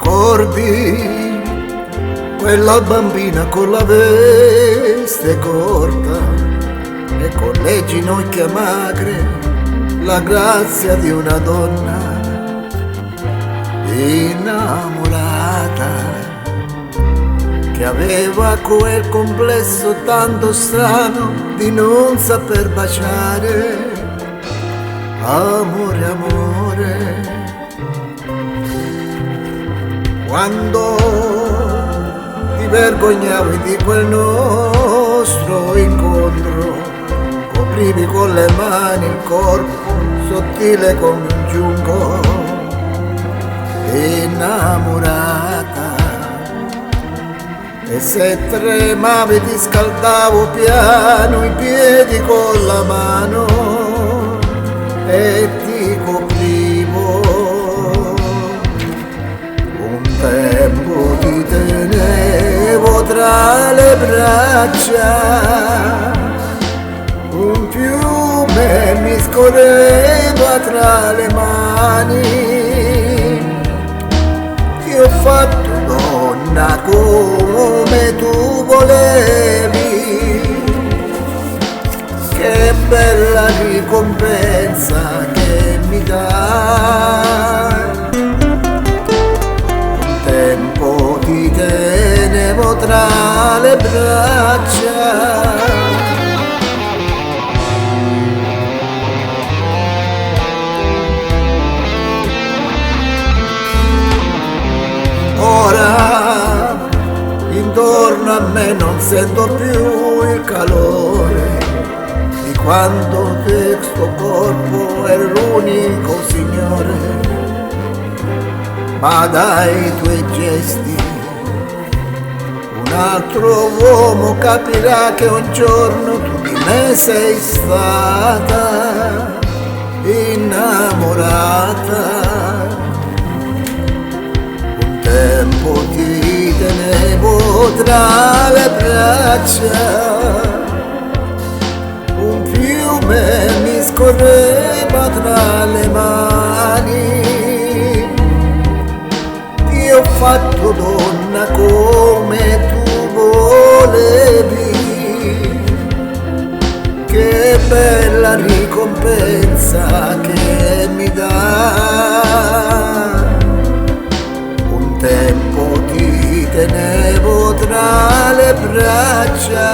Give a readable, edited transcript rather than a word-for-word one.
ricordi quella bambina con la veste corta e con le ginocchia magre, la grazia di una donna innamorata che aveva quel complesso tanto strano di non saper baciare. Amore, amore, quando ti vergognavi di quel nostro incontro, coprivi con le mani il corpo sottile come un giunco, innamorata, e se tremavi ti scaldavo piano i piedi con la mano e ti coprivo. Un tempo ti tenevo tra le braccia, un fiume mi scorreva tra le mani. Ti ho fatto donna come tu volevi, che bella ricompensa che mi dai. Un tempo ti tenevo tra le braccia, ora intorno a me non sento più il calore di quando questo corpo è l'unico signore, ma dai tuoi gesti un altro uomo capirà che un giorno tu di me sei stata innamorata. Un tempo ti tenevo tra le braccia, un fiume mi scorreva tra le mani. Ti ho fatto donna come tu volevi, che bella ricompensa che mi dà. Un tempo ti tenevo tra le braccia,